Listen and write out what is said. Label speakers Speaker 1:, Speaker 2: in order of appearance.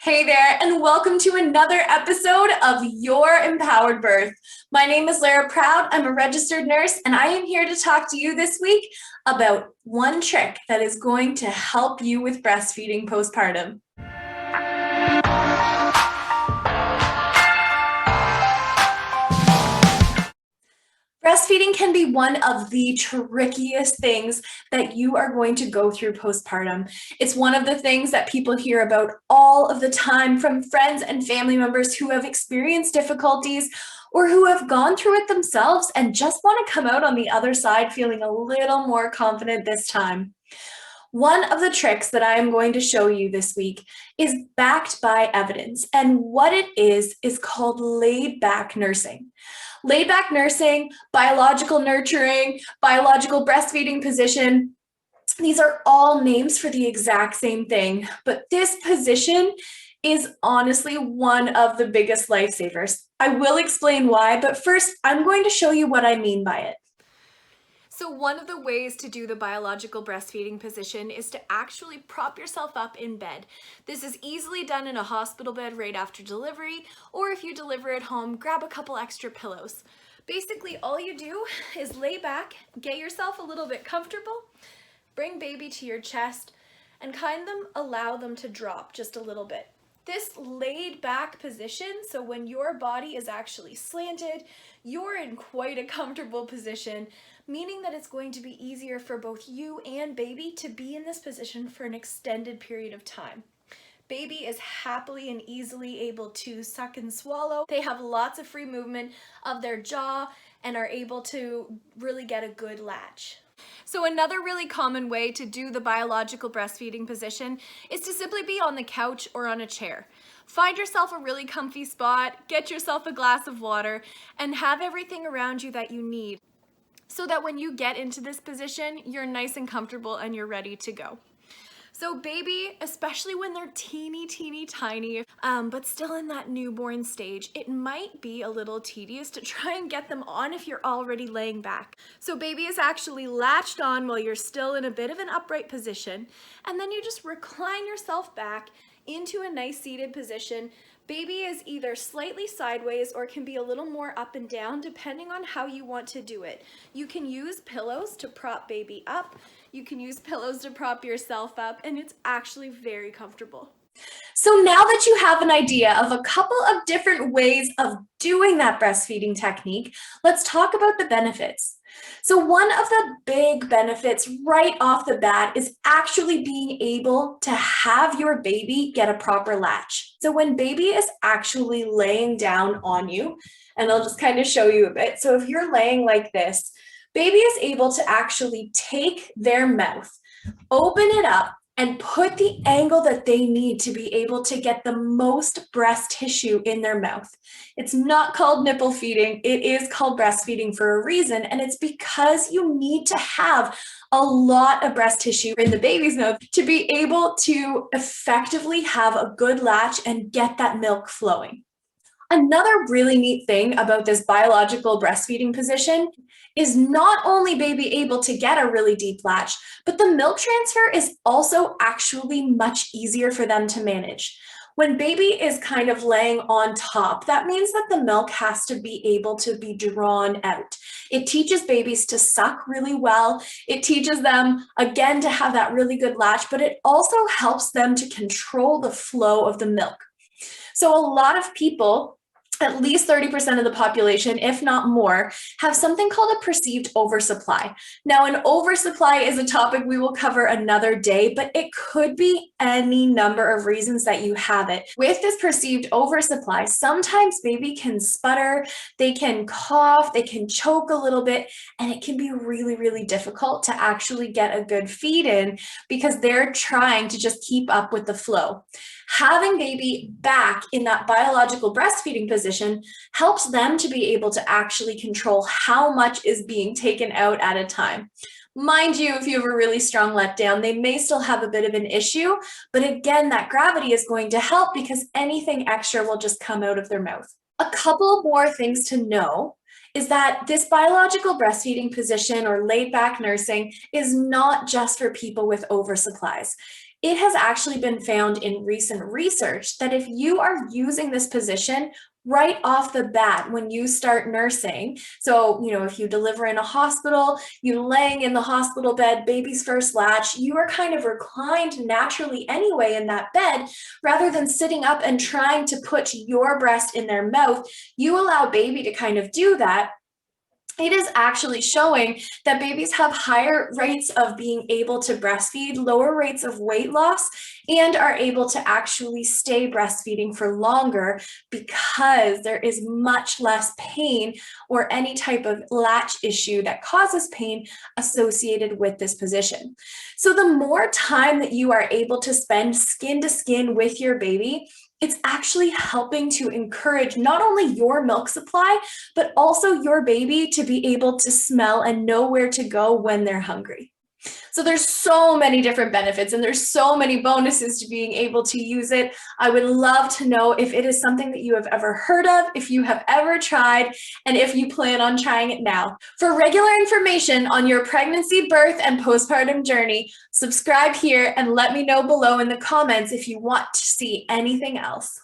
Speaker 1: Hey there, and welcome to another episode of Your Empowered Birth. My name is Lara Proud. I'm a registered nurse, and I am here to talk to you this week about one trick that is going to help you with breastfeeding postpartum. Breastfeeding can be one of the trickiest things that you are going to go through postpartum. It's one of the things that people hear about all of the time from friends and family members who have experienced difficulties or who have gone through it themselves and just want to come out on the other side feeling a little more confident this time. One of the tricks that I am going to show you this week is backed by evidence, and what it is called laid back nursing. Laid back nursing, biological nurturing, biological breastfeeding position, these are all names for the exact same thing, but this position is honestly one of the biggest lifesavers. I will explain why, but first I'm going to show you what I mean by it.
Speaker 2: So one of the ways to do the biological breastfeeding position is to actually prop yourself up in bed. This is easily done in a hospital bed right after delivery, or if you deliver at home, grab a couple extra pillows. Basically, all you do is lay back, get yourself a little bit comfortable, bring baby to your chest, and kind of allow them to drop just a little bit. This laid back position, so when your body is actually slanted, you're in quite a comfortable position, meaning that it's going to be easier for both you and baby to be in this position for an extended period of time. Baby is happily and easily able to suck and swallow. They have lots of free movement of their jaw and are able to really get a good latch. So another really common way to do the biological breastfeeding position is to simply be on the couch or on a chair. Find yourself a really comfy spot, get yourself a glass of water, and have everything around you that you need so that when you get into this position, you're nice and comfortable and you're ready to go. So baby, especially when they're teeny tiny, but still in that newborn stage, it might be a little tedious to try and get them on if you're already laying back. So baby is actually latched on while you're still in a bit of an upright position, and then you just recline yourself back into a nice seated position. Baby is either slightly sideways or can be a little more up and down depending on how you want to do it. You can use pillows to prop baby up. You can use pillows to prop yourself up, and it's actually very comfortable.
Speaker 1: So now that you have an idea of a couple of different ways of doing that breastfeeding technique, let's talk about the benefits. So one of the big benefits right off the bat is actually being able to have your baby get a proper latch. So when baby is actually laying down on you, and I'll just kind of show you a bit. So if you're laying like this, baby is able to actually take their mouth, open it up, and put the angle that they need to be able to get the most breast tissue in their mouth. It's not called nipple feeding, it is called breastfeeding for a reason, and it's because you need to have a lot of breast tissue in the baby's mouth to be able to effectively have a good latch and get that milk flowing. Another really neat thing about this biological breastfeeding position is not only baby able to get a really deep latch, but the milk transfer is also actually much easier for them to manage. When baby is kind of laying on top, that means that the milk has to be able to be drawn out. It teaches babies to suck really well. It teaches them, again, to have that really good latch, but it also helps them to control the flow of the milk. So a lot of people, at least 30% of the population, if not more, have something called a perceived oversupply. Now, an oversupply is a topic we will cover another day, but it could be any number of reasons that you have it. With this perceived oversupply, sometimes baby can sputter, they can cough, they can choke a little bit, and it can be really, really difficult to actually get a good feed in because they're trying to just keep up with the flow. Having baby back in that biological breastfeeding position helps them to be able to actually control how much is being taken out at a time. Mind you, if you have a really strong letdown, they may still have a bit of an issue, but again, that gravity is going to help because anything extra will just come out of their mouth. A couple more things to know is that this biological breastfeeding position or laid back nursing is not just for people with oversupplies. it has actually been found in recent research that if you are using this position right off the bat when you start nursing, so, if you deliver in a hospital, you laying in the hospital bed, baby's first latch, you are kind of reclined naturally anyway in that bed, rather than sitting up and trying to put your breast in their mouth, you allow baby to kind of do that. It is actually showing that babies have higher rates of being able to breastfeed, lower rates of weight loss, and are able to actually stay breastfeeding for longer because there is much less pain or any type of latch issue that causes pain associated with this position. So the more time that you are able to spend skin to skin with your baby, it's actually helping to encourage not only your milk supply, but also your baby to be able to smell and know where to go when they're hungry. So there's so many different benefits and there's so many bonuses to being able to use it. I would love to know if it is something that you have ever heard of, if you have ever tried, and if you plan on trying it now. For regular information on your pregnancy, birth, and postpartum journey, subscribe here and let me know below in the comments if you want to see anything else.